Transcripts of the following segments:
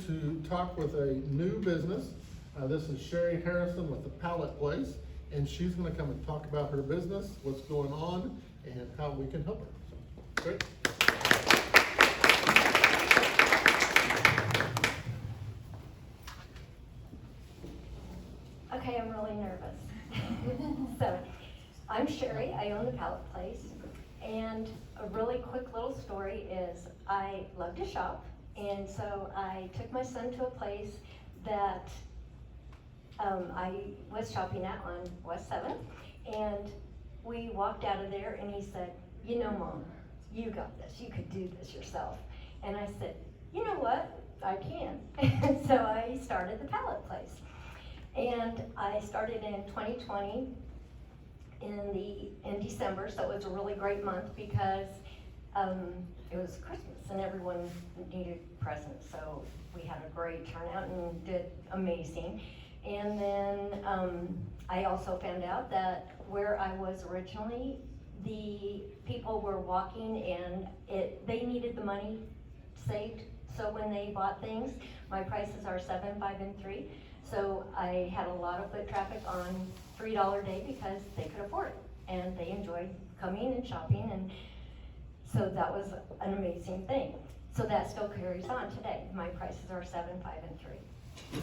to talk with a new business. This is Sherry Harrison with the Pallet Place, and she's gonna come and talk about her business, what's going on, and how we can help her. So, great. Okay, I'm really nervous. So, I'm Sherry, I own the Pallet Place, and a really quick little story is I love to shop, and so I took my son to a place that I was shopping at on West 7th, and we walked out of there and he said, "You know, Mom, you got this, you could do this yourself." And I said, "You know what, I can." And so I started the Pallet Place. And I started in 2020 in December, so it was a really great month because it was Christmas and everyone needed presents, so we had a great turnout and did amazing. And then I also found out that where I was originally, the people were walking and they needed the money saved, so when they bought things, my prices are 7, 5, and 3. So I had a lot of foot traffic on $3 a day because they could afford it and they enjoyed coming and shopping, and so that was an amazing thing. So that still carries on today. My prices are 7, 5, and 3.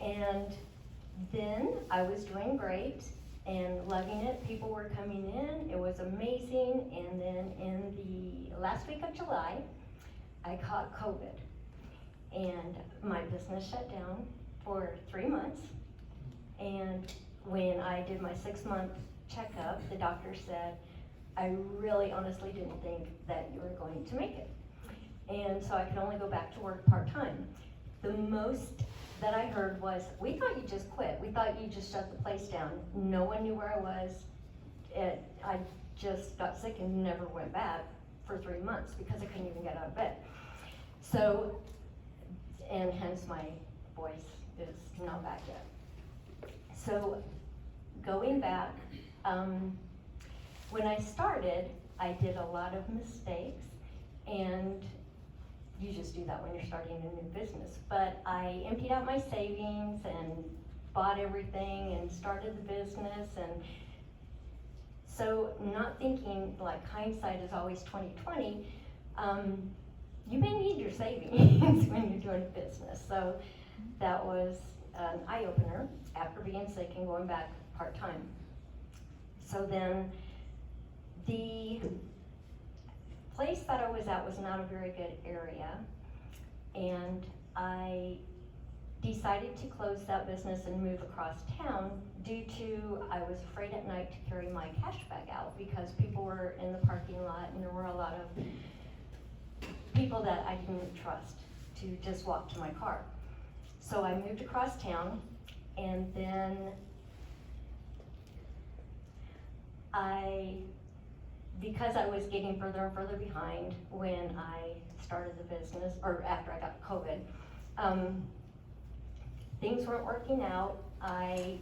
And then I was doing great and loving it. People were coming in, it was amazing. And then in the last week of July, I caught COVID and my business shut down for 3 months. And when I did my 6-month checkup, the doctor said, "I really honestly didn't think that you were going to make it." And so I could only go back to work part-time. The most that I heard was, "We thought you just quit. We thought you just shut the place down." No one knew where I was. I just got sick and never went back for 3 months because I couldn't even get out of bed. So, and hence my voice is not back yet. So going back, when I started, I did a lot of mistakes, and you just do that when you're starting a new business. But I emptied out my savings and bought everything and started the business, and so not thinking, like, hindsight is always 2020, you may need your savings when you're doing a business. So that was an eye-opener after being sick and going back part-time. So then the place that I was at was not a very good area, and I decided to close that business and move across town due to I was afraid at night to carry my cash bag out because people were in the parking lot and there were a lot of people that I didn't trust to just walk to my car. So I moved across town, and then because I was getting further and further behind when I started the business, or after I got COVID, things weren't working out. I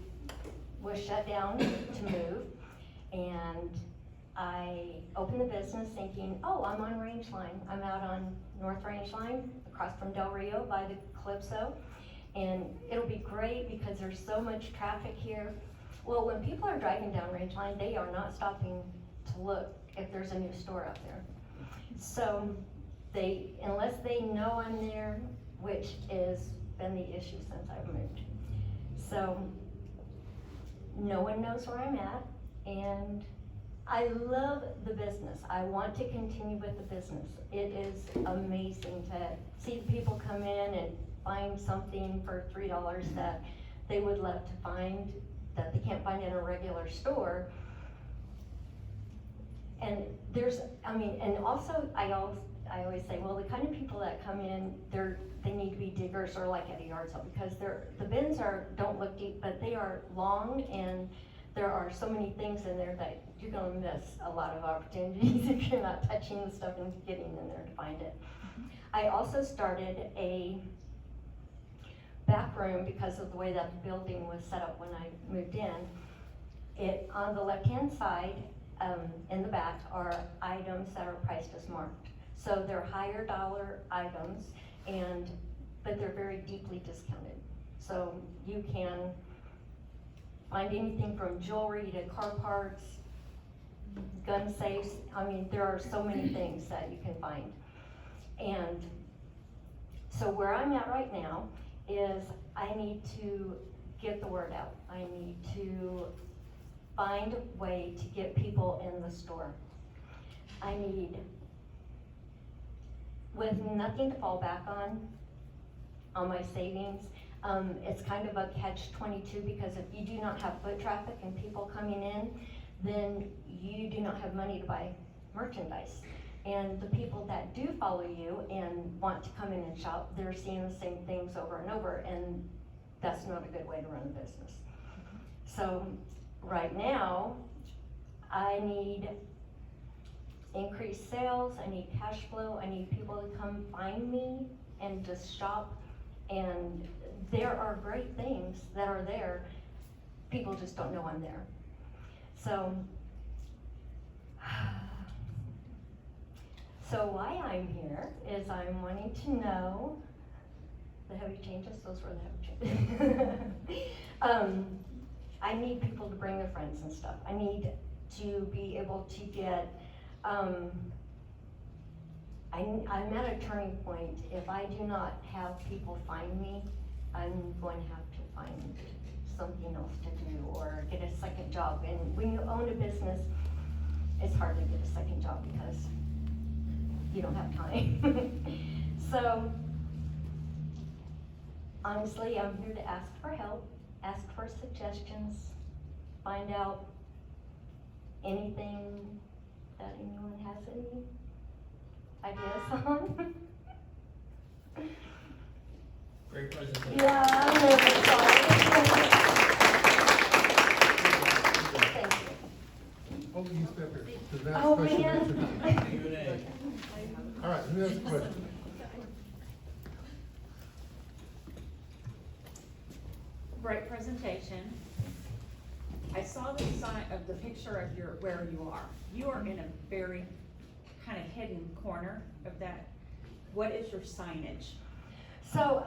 was shut down to move, and I opened the business thinking, oh, I'm on Range Line. I'm out on North Range Line, across from Del Rio by the Calypso, and it'll be great because there's so much traffic here. Well, when people are driving down Range Line, they are not stopping to look if there's a new store up there. So unless they know I'm there, which has been the issue since I've moved. So no one knows where I'm at, and I love the business. I want to continue with the business. It is amazing to see the people come in and find something for $3 that they would love to find that they can't find in a regular store. And and also I always say, well, the kind of people that come in, they need to be diggers or like at a yard sale, because the bins don't look deep, but they are long, and there are so many things in there that you're gonna miss a lot of opportunities if you're not touching the stuff and getting in there to find it. I also started a back room because of the way that the building was set up when I moved in. On the left-hand side, in the back, are items that are priced as marked. So they're higher dollar items, and but they're very deeply discounted. So you can find anything from jewelry to car parts, gun safes. I mean, there are so many things that you can find. And so where I'm at right now is I need to get the word out. I need to find a way to get people in the store. I need, with nothing to fall back on my savings, it's kind of a catch-22, because if you do not have foot traffic and people coming in, then you do not have money to buy merchandise. And the people that do follow you and want to come in and shop, they're seeing the same things over and over, and that's not a good way to run a business. So right now, I need increased sales, I need cash flow, I need people to come find me and just shop. And there are great things that are there, people just don't know I'm there. So why I'm here is I'm wanting to know, the heavy changes, those were the heavy changes. I need people to bring their friends and stuff. I need to be able to get, I'm at a turning point. If I do not have people find me, I'm going to have to find something else to do or get a second job. And when you own a business, it's hard to get a second job because you don't have time. So honestly, I'm here to ask for help, ask for suggestions, find out anything that anyone has any ideas on. Great presentation. Yeah, I'm nervous, sorry. Thank you. Oh, you step here. The next Oh, question man. is your time. Q&A. All right, who has a question? Great presentation. I saw the sign of the picture of where you are. You are in a very kind of hidden corner of that. What is your signage? So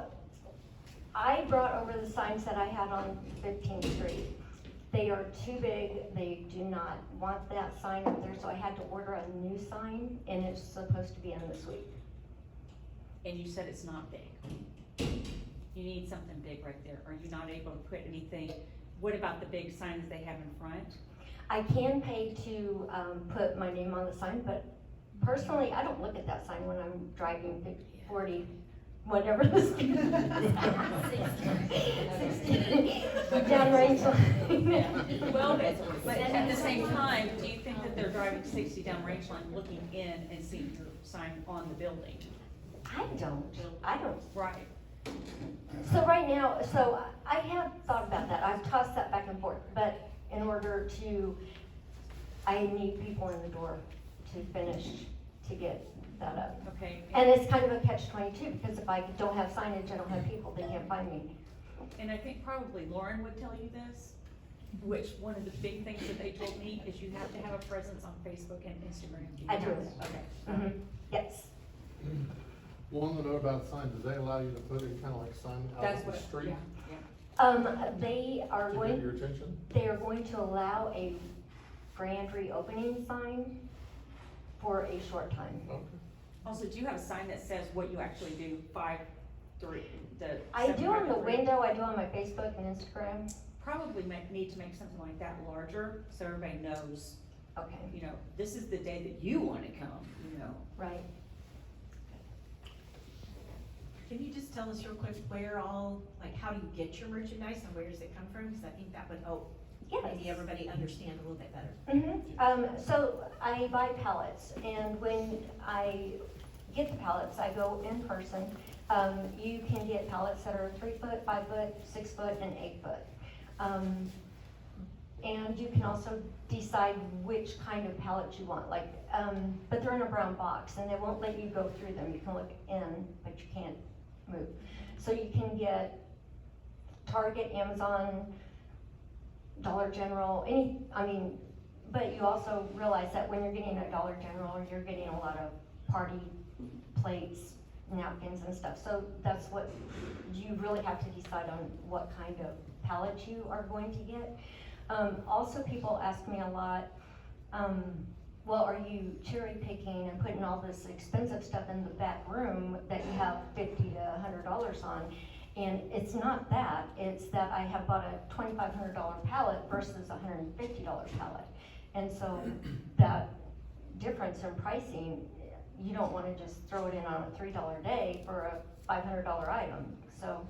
I brought over the signs that I had on 15th Street. They are too big, they do not want that sign up there, so I had to order a new sign, and it's supposed to be in the suite. And you said it's not big. You need something big right there. Are you not able to put anything? What about the big signs they have in front? I can pay to put my name on the sign, but personally, I don't look at that sign when I'm driving 50, 40, whatever this is. 60. Downrange line. Well, but at the same time, do you think that they're driving 60 down range line, looking in and seeing your sign on the building? I don't. Right. So right now, so I have thought about that, I've tossed that back and forth, but in order to, I need people in the door to finish, to get that up. Okay. And it's kind of a catch-22, because if I don't have signage, I don't have people, they can't find me. And I think probably Lauren would tell you this, which one of the big things that they told me is you have to have a presence on Facebook and Instagram. Do you I do. have that? Okay. Mhm. Yes. Well, on the note about signs, do they allow you to put it kind of like sign out That's on the what, street? yeah. They are To get your attention? they are going to allow a grand reopening sign for a short time. Okay. Also, do you have a sign that says what you actually do, 5, 3, the? I do on the 753? window, I do on my Facebook and Instagram. Probably need to make something like that larger, so everybody knows, Okay, you know, this is the day that you wanna come, you know. right. Can you just tell us real quick where all, like, how do you get your merchandise and where does it come from? Because I think that would help Yes. maybe everybody understand a little bit better. So I buy pallets, and when I get the pallets, I go in person. You can get pallets that are 3 foot, 5 foot, 6 foot, and 8 foot. And you can also decide which kind of pallet you want, like, but they're in a brown box, and they won't let you go through them. You can look in, but you can't move. So you can get Target, Amazon, Dollar General, but you also realize that when you're getting at Dollar General, you're getting a lot of party plates, napkins and stuff. So that's what, you really have to decide on what kind of pallet you are going to get. Also, people ask me a lot, well, are you cherry picking and putting all this expensive stuff in the back room that you have $50 to $100 on? And it's not that, it's that I have bought a $2,500 pallet versus a $150 pallet. And so that difference in pricing, you don't wanna just throw it in on a $3 day for a $500 item, so.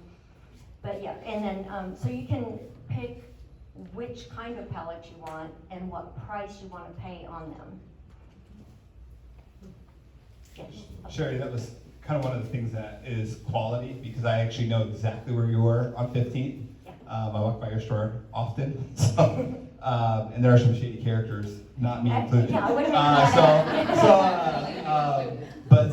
But yeah, and then, so you can pick which kind of pallet you want and what price you wanna pay on them. Yes. Sherry, that was kind of one of the things that is quality, because I actually know exactly where you were on 15th. Yeah. I walk by your store often, so, and there are some shady characters, not me included. Yeah, I wouldn't make But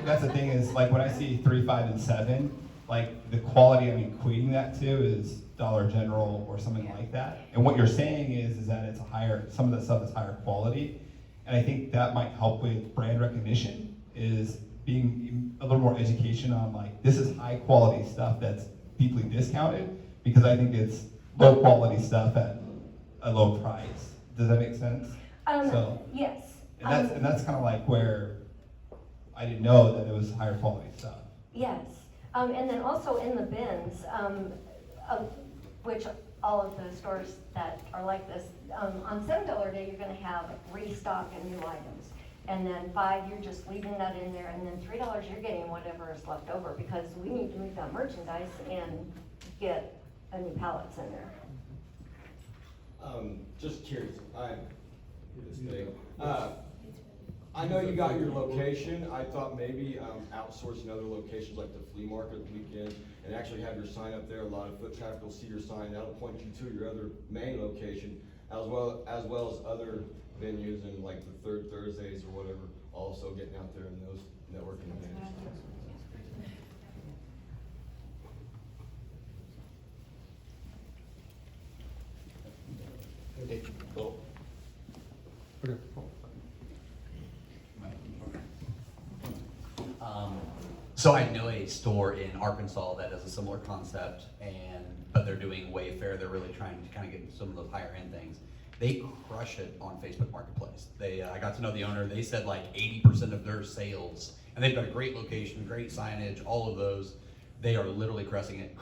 that's the thing is, like, when I see 3, 5, and 7, like, the quality I'm equating that to is Dollar General or something like that. And what you're saying is that it's a higher, some of the stuff is higher quality. And I think that might help with brand recognition, is being a little more education on, like, this is high quality stuff that's deeply discounted, because I think it's low quality stuff at a low price. Does that make sense? So, Yes. and that's kind of like where I didn't know that it was higher quality stuff. Yes, and then also in the bins, which all of the stores that are like this, on $7 day, you're gonna have restock and new items. And then $5, you're just leaving that in there, and then $3, you're getting whatever is left over, because we need to move that merchandise and get a new pallets in there. Just curious, this thing. I know you got your location. I thought maybe outsourcing other locations like the flea market weekend and actually have your sign up there. A lot of foot traffic will see your sign. That'll point you to your other main location, as well as other venues and like the third Thursdays or whatever. Also getting out there in those networking events. So I know a store in Arkansas that has a similar concept, but they're doing Wayfair. They're really trying to kind of get some of those higher end things. They crush it on Facebook Marketplace. I got to know the owner. They said like 80% of their sales, and they've got a great location, great signage, all of those. They are literally crushing it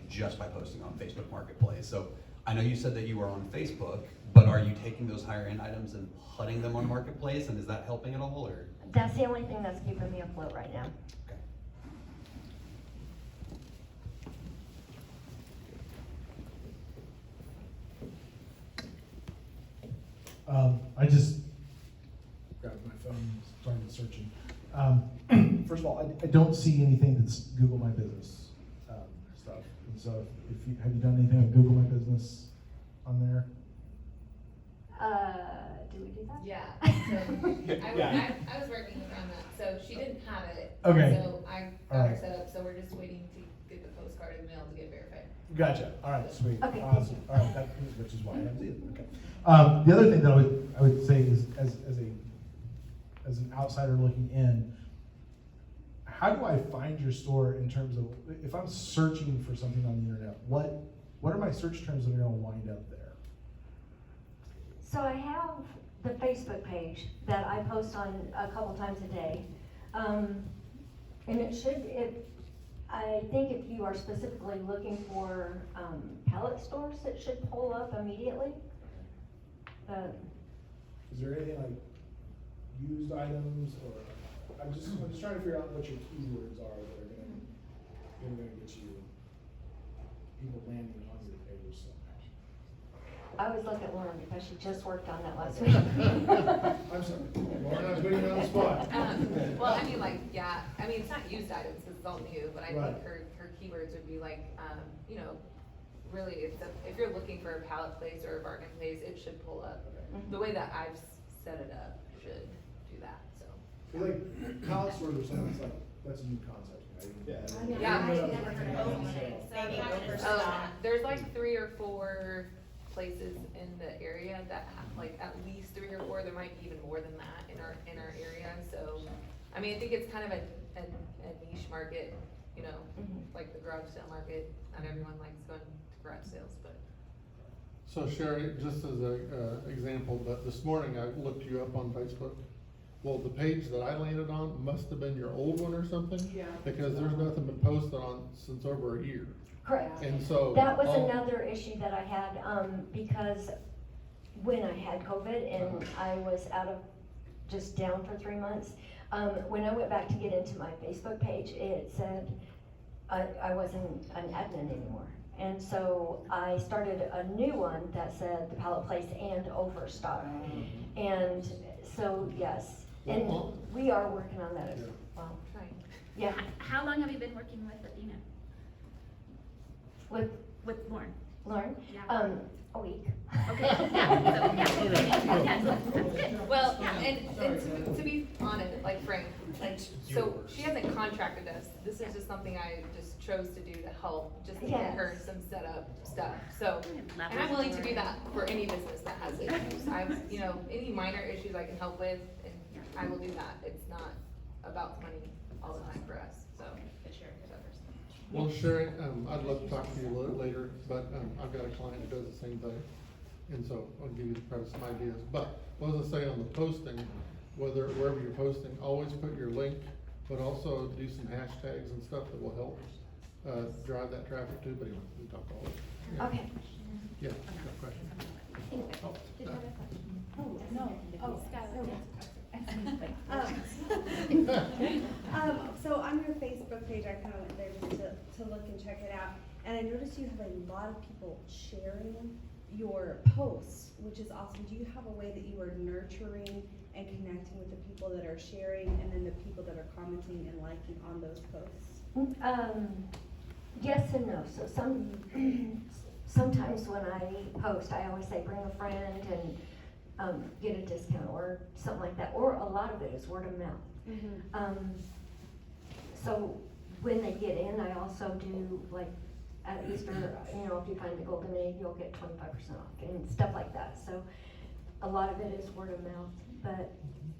just by posting on Facebook Marketplace. So I know you said that you were on Facebook, but are you taking those higher end items and putting them on Marketplace, and is that helping at all, or? That's the only thing that's keeping me afloat right now. Okay. I just grabbed my phone, started searching. First of all, I don't see anything that's Google My Business stuff. And so, have you done anything with Google My Business on there? Do we do that? Yeah, Yeah. I was working around that, so she didn't have it. Okay. So I got her Alright. set up, so we're just waiting to get the postcard in the mail to get verified. Gotcha. All right, sweet. Okay. Awesome. All right, which is why I haven't seen it. Okay. The other thing that I would say is, as an outsider looking in, how do I find your store in terms of, if I'm searching for something on the internet, what are my search terms that are going to wind up there? So I have the Facebook page that I post on a couple times a day. And I think if you are specifically looking for pallet stores, it should pull up immediately. Is there anything like used items, or I'm just trying to figure out what your keywords are that are gonna get you people landing on your page so much. I always look at Lauren because she just worked on that last week. I'm sorry, Lauren, I was putting you on the spot. Well, I mean, like, yeah, I mean, it's not used items, because it's all new, but I Right. think her keywords would be like, you know, really, if you're looking for a Pallet Place or a Bargain Place, it should pull up. The way that I've set it up should do that, so. I feel like pallet stores or something, that's a new concept, right? Yeah. I've never heard of it. Maybe overstock. There's like 3 or 4 places in the area that have like at least 3 or 4. There might be even more than that in our area. So, I mean, I think it's kind of a a niche market, you know, like the garage sale market. Not everyone likes going to garage sales, but. So Sherry, just as a example, but this morning I looked you up on Facebook. Well, the page that I landed on must have been your old one or something. Yeah. Because there's nothing been posted on since over a year. Correct. And so. That was all- another issue that I had, because when I had COVID and I was just down for 3 months, when I went back to get into my Facebook page, it said I wasn't an admin anymore. And so I started a new one that said the Pallet Place and Overstock. And so, yes, and Well, we are working on that as Yeah. well. Trying. Yeah, How long have you been working with Athena, with with Lauren? Lauren, Yeah. a week. Okay, yeah, so, yeah, yes, that's good. Well, Yeah. and to be honest, like Frank, like, so she hasn't contracted us. This is just something I just chose to do to help, just to get Yes. her some setup stuff. So, and I'm willing to do that for any business that has issues. You know, any minor issues I can help with, and I will do that. It's not about money all the time for us, so. Well, Sherry, I'd love to talk to you a little later, but, I've got a client who does the same thing. And so I'll give you probably some ideas, but what was I saying on the posting, wherever you're posting, always put your link, but also do some hashtags and stuff that will help, drive that traffic too, but anyway, we talk all that. Okay. Yeah, good question. No, oh, so on your Facebook page, I kind of went there just to look and check it out, and I noticed you have a lot of people sharing your posts, which is awesome. Do you have a way that you are nurturing and connecting with the people that are sharing, and then the people that are commenting and liking on those posts? Yes and no. So sometimes when I post, I always say bring a friend and get a discount or something like that. Or a lot of it is word of mouth. So when they get in, I also do like at Easter, you know, if you find the golden egg, you'll get 25% off and stuff like that. So a lot of it is word of mouth, but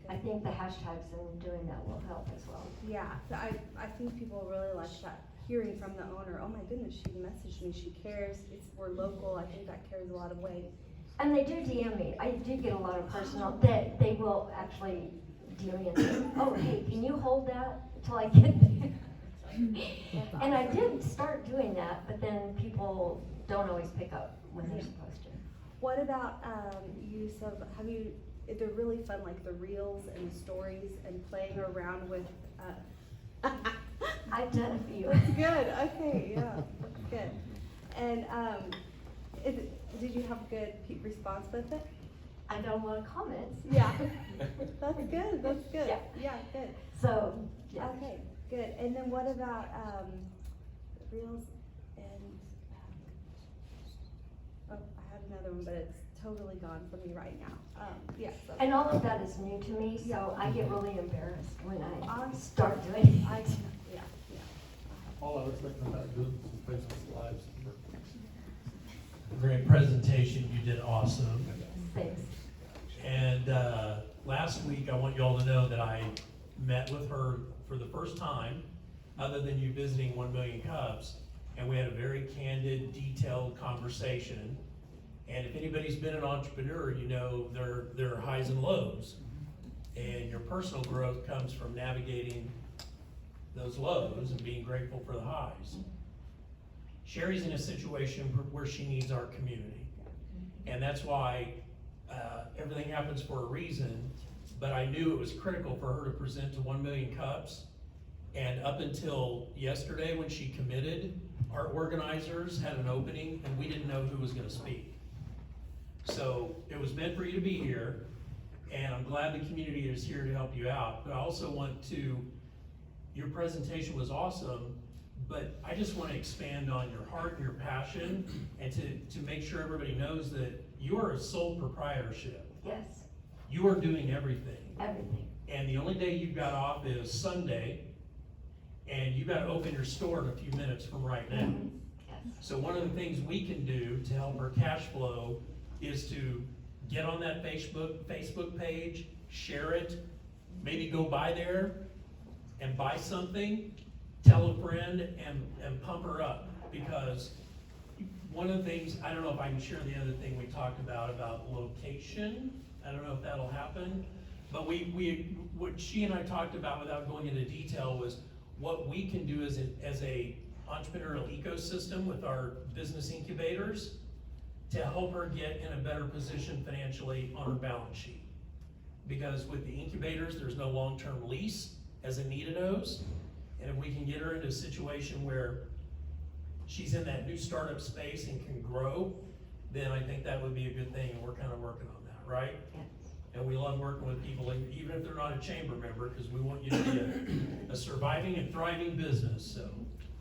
I think the hashtags and doing that will help as well. Yeah, so I think people really like that, hearing from the owner, oh my goodness, she messaged me, she cares, we're local. I think that carries a lot of weight. And they do DM me. I do get a lot of personal, that they will actually DM me and say, oh, hey, can you hold that till I get there? And I did start doing that, but then people don't always pick up when they're supposed to. What about use of, they're really fun, like the reels and the stories and playing around with, I've done a few. That's good, okay, yeah, that's good. And did you have good response with it? I got a lot of comments. Yeah, that's good, Yeah. yeah, good. So, yeah. Okay, good. And then what about reels and, oh, I had another one, but it's totally gone from me right now. Yeah. And all of that is new to me, so I get really embarrassed when I Awesome. start doing it. Yeah. All I was thinking about doing some Facebook Lives. Great presentation, you did awesome. Thanks. And last week, I want you all to know that I met with her for the first time, other than you visiting 1 Million Cups, and we had a very candid, detailed conversation. And if anybody's been an entrepreneur, you know there are highs and lows. And your personal growth comes from navigating those lows and being grateful for the highs. Sherry's in a situation where she needs our community. And that's why everything happens for a reason, but I knew it was critical for her to present to 1 Million Cups. And up until yesterday when she committed, our organizers had an opening and we didn't know who was gonna speak. So it was meant for you to be here, and I'm glad the community is here to help you out. But I also want to, your presentation was awesome, but I just want to expand on your heart and your passion, and to make sure everybody knows that you are a sole proprietorship. Yes, You are doing everything. everything. And the only day you've got off is Sunday, and you got to open your store in a few minutes from right now. Yes. So one of the things we can do to help our cash flow is to get on that Facebook page, share it, maybe go by there and buy something, tell a friend and pump her up. Because one of the things, I don't know if I can share the other thing we talked about location. I don't know if that'll happen. But what she and I talked about without going into detail was what we can do as a entrepreneurial ecosystem with our business incubators to help her get in a better position financially on her balance sheet. Because with the incubators, there's no long-term lease, as Anita knows. And if we can get her into a situation where she's in that new startup space and can grow, then I think that would be a good thing, and we're kind of working on that, right? Yes. And we love working with people, even if they're not a chamber member, because we want you to be a surviving and thriving business, so.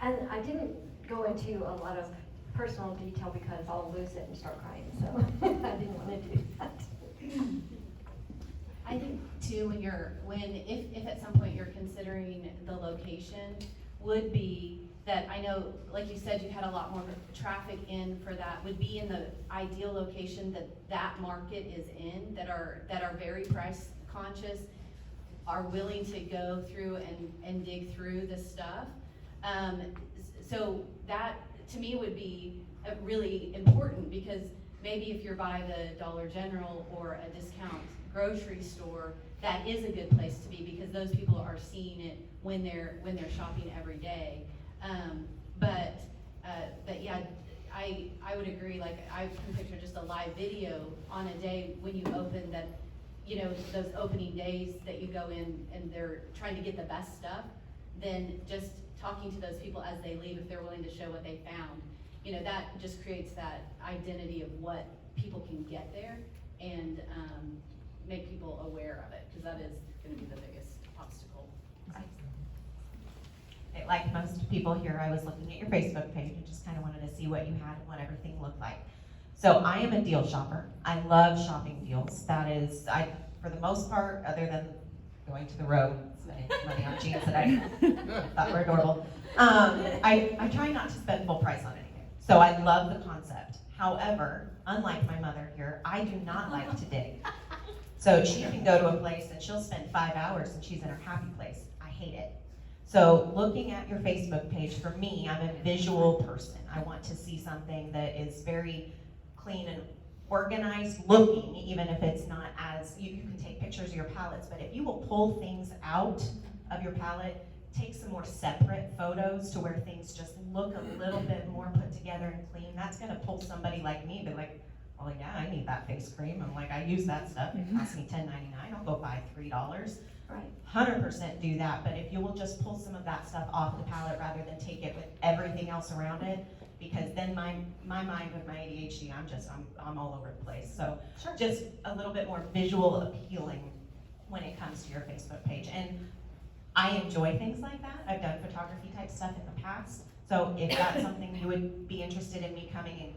And I didn't go into a lot of personal detail because I'll lose it and start crying, so I didn't want to do that. I think too, if at some point you're considering the location, would be that, I know, like you said, you had a lot more traffic in for that, would be in the ideal location that market is in, that are very price conscious, are willing to go through and dig through the stuff. So that, to me, would be really important, because maybe if you're by the Dollar General or a discount grocery store, that is a good place to be, because those people are seeing it when they're shopping every day. But yeah, I would agree. Like, I can picture just a live video on a day when you open that, you know, those opening days that you go in and they're trying to get the best stuff. Then just talking to those people as they leave, if they're willing to show what they found, you know, that just creates that identity of what people can get there, and make people aware of it, because that is going to be the biggest obstacle. Like most people here, I was looking at your Facebook page and just kind of wanted to see what you had and what everything looked like. So I am a deal shopper. I love shopping deals. That is, for the most part, other than going to the road, spending money on jeans that I thought were adorable, I try not to spend full price on anything. So I love the concept. However, unlike my mother here, I do not like to dig. So she can go to a place and she'll spend 5 hours and she's in her happy place. I hate it. So looking at your Facebook page, for me, I'm a visual person. I want to see something that is very clean and organized looking, even if it's not as, you can take pictures of your palettes, but if you will pull things out of your palette, take some more separate photos to where things just look a little bit more put together and clean, that's gonna pull somebody like me, be like, well, yeah, I need that face cream. I'm like, I use that stuff. It costs me $10.99. I'll go buy $3. Right. 100% do that, but if you will just pull some of that stuff off the palette rather than take it with everything else around it, because then my mind with my ADHD, I'm all over the place. So Sure. just a little bit more visual appealing when it comes to your Facebook page. And I enjoy things like that. I've done photography type stuff in the past. So if that's something you would be interested in me coming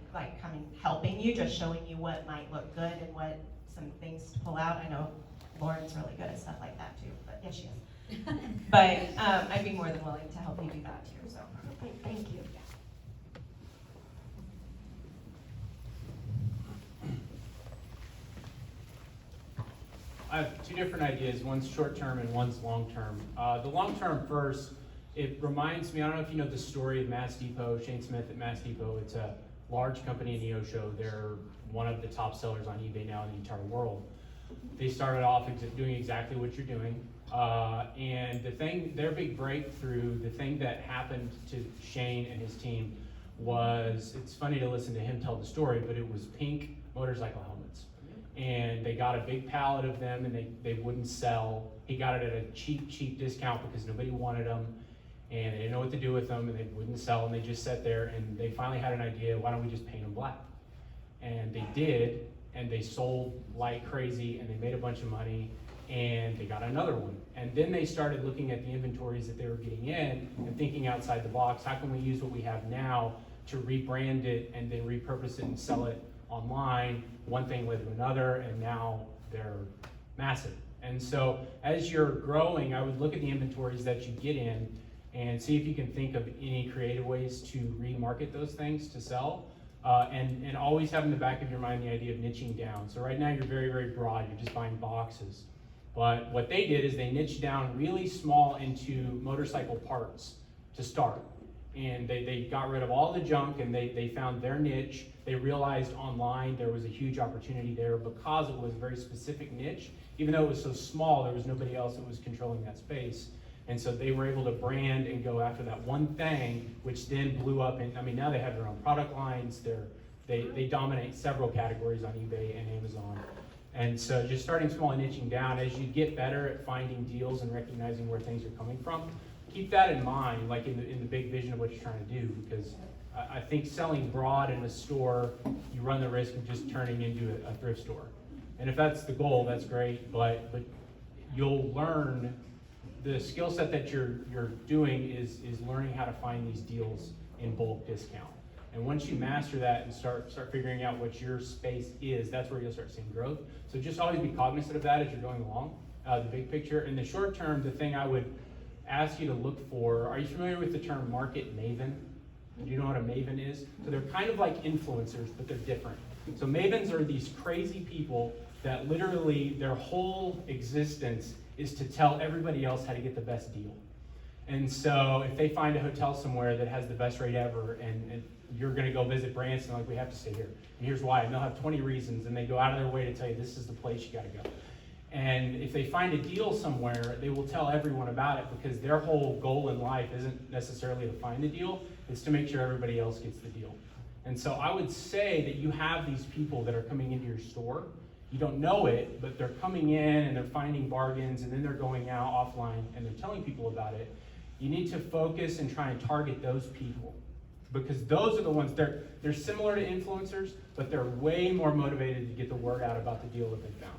helping you, just showing you what might look good and what some things to pull out. I know Lauren's really good at stuff like that too, but yes, she is. But I'd be more than willing to help you do that too, so. Okay, thank you. I have two different ideas. One's short-term and one's long-term. The long-term first, it reminds me, I don't know if you know the story of Mass Depot, Shane Smith at Mass Depot. It's a large company in Neosho. They're one of the top sellers on eBay now in the entire world. They started off doing exactly what you're doing. And their big breakthrough, the thing that happened to Shane and his team was, it's funny to listen to him tell the story, but it was pink motorcycle helmets. And they got a big pallet of them and they wouldn't sell. He got it at a cheap discount because nobody wanted them and they didn't know what to do with them and they wouldn't sell, and they just sat there, and they finally had an idea, why don't we just paint them black? And they did, and they sold like crazy and they made a bunch of money, and they got another one. And then they started looking at the inventories that they were getting in and thinking outside the box, how can we use what we have now to rebrand it and then repurpose it and sell it online? One thing led to another, and now they're massive. And so as you're growing, I would look at the inventories that you get in and see if you can think of any creative ways to remarket those things to sell. And always have in the back of your mind the idea of niching down. So right now you're very, very broad, you're just buying boxes. But what they did is they niched down really small into motorcycle parts to start. And they got rid of all the junk and they found their niche. They realized online there was a huge opportunity there because it was a very specific niche. Even though it was so small, there was nobody else that was controlling that space. And so they were able to brand and go after that one thing, which then blew up. And I mean, now they have their own product lines. They dominate several categories on eBay and Amazon. And so just starting small and niching down, as you get better at finding deals and recognizing where things are coming from, keep that in mind, like in the big vision of what you're trying to do, because I think selling broad in a store, you run the risk of just turning into a thrift store. And if that's the goal, that's great, but you'll learn the skill set that you're doing is learning how to find these deals in bulk discount. And once you master that and start figuring out what your space is, that's where you'll start seeing growth. So just always be cognizant of that as you're going along, the big picture. In the short term, the thing I would ask you to look for, are you familiar with the term market maven? Do you know what a maven is? So they're kind of like influencers, but they're different. So mavens are these crazy people that literally their whole existence is to tell everybody else how to get the best deal. And so if they find a hotel somewhere that has the best rate ever and you're gonna go visit Branson, like, we have to stay here. And here's why, and they'll have 20 reasons, and they go out of their way to tell you this is the place you gotta go. And if they find a deal somewhere, they will tell everyone about it because their whole goal in life isn't necessarily to find the deal, it's to make sure everybody else gets the deal. And so I would say that you have these people that are coming into your store. You don't know it, but they're coming in and they're finding bargains and then they're going out offline and they're telling people about it. You need to focus and try and target those people because those are the ones, they're similar to influencers, but they're way more motivated to get the word out about the deal that they found.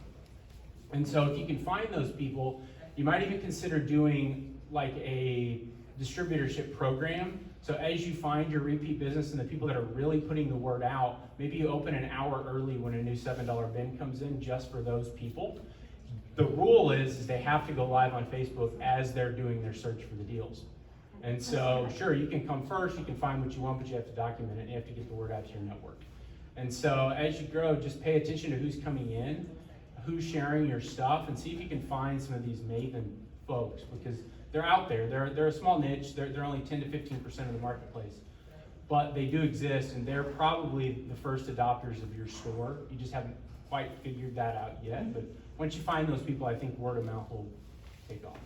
And so if you can find those people, you might even consider doing like a distributorship program. So as you find your repeat business and the people that are really putting the word out, maybe you open an hour early when a new $7 bin comes in just for those people. The rule is they have to go live on Facebook as they're doing their search for the deals. And so sure, you can come first, you can find what you want, but you have to document it and you have to get the word out to your network. And so as you grow, just pay attention to who's coming in, who's sharing your stuff, and see if you can find some of these maven folks because they're out there. They're a small niche. They're only 10 to 15% of the marketplace, but they do exist, and they're probably the first adopters of your store. You just haven't quite figured that out yet, but once you find those people, I think word of mouth will take off.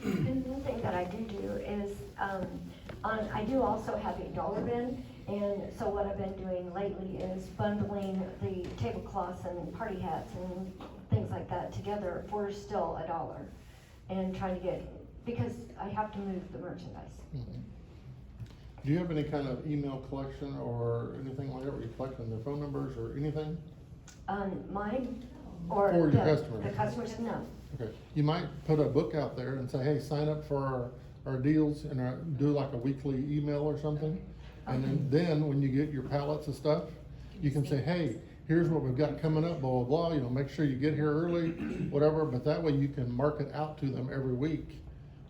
And one thing that I do is, I do also have a dollar bin, and so what I've been doing lately is bundling the tablecloths and party hats and things like that together for still $1, and trying to get, because I have to move the merchandise. Mm-hmm. Do you have any kind of email collection or anything like that where you collect on their phone numbers or anything? Mine, or For your the customers? customers, no. Okay, you might put a book out there and say, hey, sign up for our deals and do like a weekly email or something. And then when you get your pallets and stuff, you can say, hey, here's what we've got coming up, blah, blah, blah, make sure you get here early, whatever, but that way you can mark it out to them every week.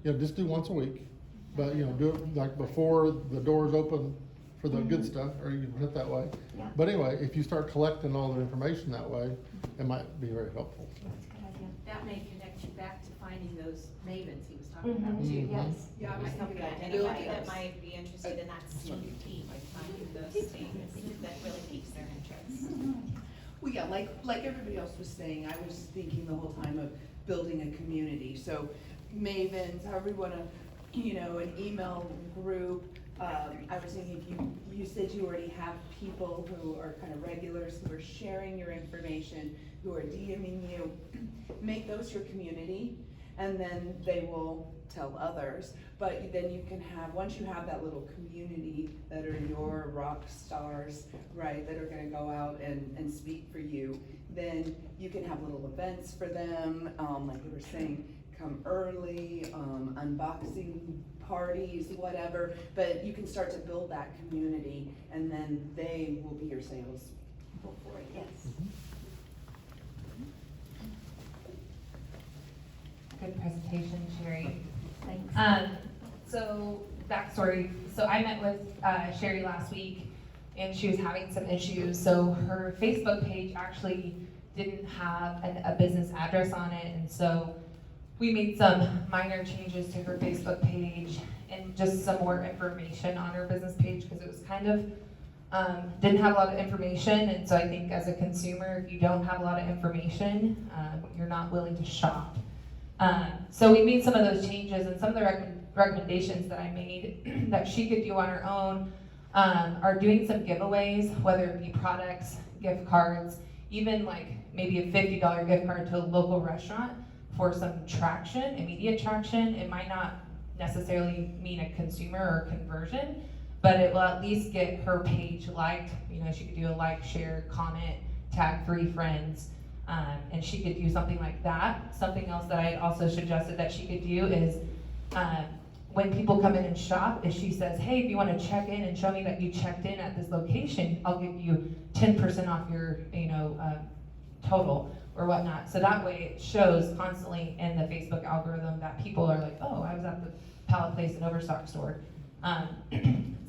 Just do once a week, but do it like before the doors open for the good stuff, or you can put it that way. Yeah. But anyway, if you start collecting all the information that way, it might be very helpful. That's a good idea. That may connect you back to finding those mavens he was talking about Mhm. too. Yes. Yeah, I might help you identify Anybody that those. might be interested in that same team, like finding those things that really piques their interest. Well, yeah, like everybody else was saying, I was thinking the whole time of building a community. So mavens, however you wanna, an email group. I was thinking if you said you already have people who are kind of regulars, who are sharing your information, who are DMing you, make those your community, and then they will tell others. But then you can have, once you have that little community that are your rock stars, right, that are gonna go out and speak for you, then you can have little events for them, like we were saying, come early, unboxing parties, whatever, but you can start to build that community, and then they will be your sales people for it. Yes. Good presentation, Sherry. Thanks. So backstory, so I met with Sherry last week and she was having some issues. So her Facebook page actually didn't have a business address on it, and so we made some minor changes to her Facebook page and just some more information on her business page, because it was kind of, didn't have a lot of information, and so I think as a consumer, if you don't have a lot of information, you're not willing to shop. So we made some of those changes, and some of the recommendations that I made that she could do on her own are doing some giveaways, whether it be products, gift cards, even like maybe a $50 gift card to a local restaurant for some traction, immediate traction. It might not necessarily mean a consumer or conversion, but it will at least get her page liked. You know, she could do a like, share, comment, tag 3 friends, and she could do something like that. Something else that I also suggested that she could do is when people come in and shop, if she says, hey, if you want to check in and show me that you checked in at this location, I'll give you 10% off your, total or whatnot. So that way it shows constantly in the Facebook algorithm that people are like, oh, I was at the Pallet Place and Overstock store.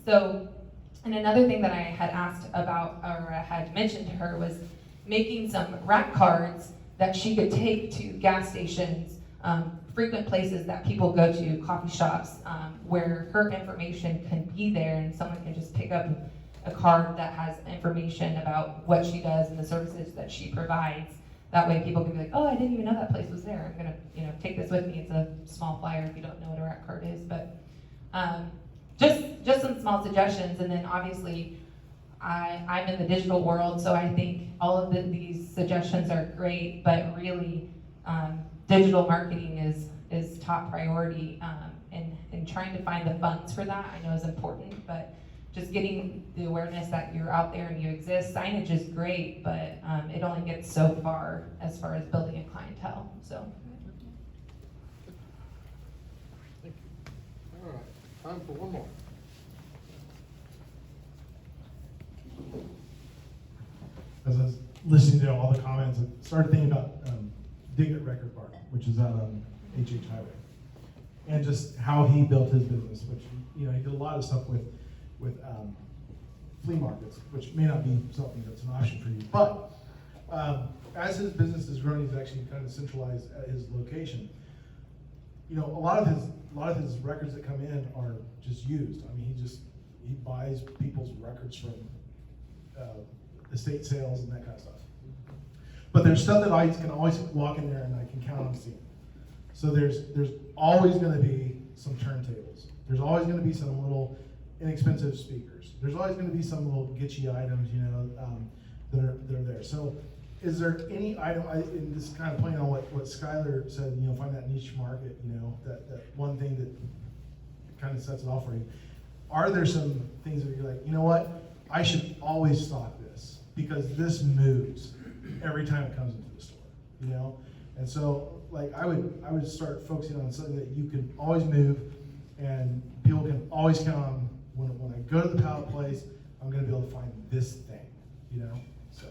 So, and another thing that I had asked about, or I had mentioned to her, was making some rack cards that she could take to gas stations, frequent places that people go to, coffee shops, where her information can be there and someone can just pick up a card that has information about what she does and the services that she provides. That way people can be like, oh, I didn't even know that place was there. I'm gonna, take this with me. It's a small flyer if you don't know what a rack card is, but just some small suggestions. And then obviously I'm in the digital world, so I think all of these suggestions are great, but really digital marketing is top priority, and trying to find the funds for that I know is important, but just getting the awareness that you're out there and you exist. Signage is great, but it only gets so far as building a clientele, so. Thank you. All right, time for one more. As I was listening to all the comments, I started thinking about Diggett Record Bar, which is out on HH Highway, and just how he built his business, which, he did a lot of stuff with flea markets, which may not be something that's an option for you, but as his business is growing, he's actually kind of centralized at his location. A lot of his records that come in are just used. I mean, he buys people's records from estate sales and that kind of stuff. But there's stuff that I can always walk in there and I can count on seeing. So there's always going to be some turntables. There's always going to be some little inexpensive speakers. There's always going to be some little gitchy items, that are there. So is there any item, and this is kind of playing on what Skylar said, find that niche market, that one thing that kind of sets it off for you. Are there some things that you're like, you know what, I should always stock this because this moves every time it comes into the store, And so, like, I would start focusing on something that you can always move and people can always count on. When I go to the Pallet Place, I'm going to be able to find this thing, So.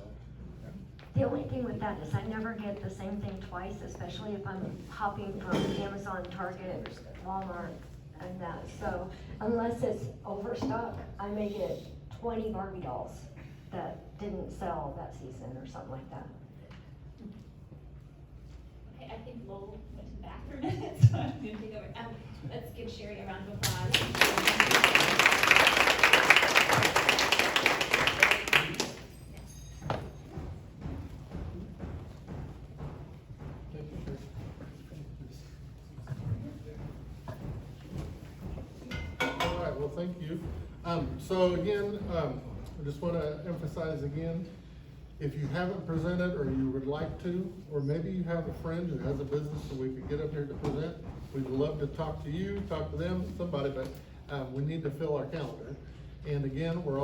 Yeah. The only thing with that is I never get the same thing twice, especially if I'm hopping from Amazon, Target, Walmart, and that. So unless it's overstock, I may get 20 Barbie dolls that didn't sell that season or something like that. Okay, I think Lowell went to the back for a minute, so I'm gonna take over. Let's give Sherry a round of applause. All right, well, thank you. So again, I just want to emphasize again, if you haven't presented or you would like to, or maybe you have a friend who has a business that we could get up here to present, we'd love to talk to you, talk to them, somebody, but we need to fill our calendar. And again, we're all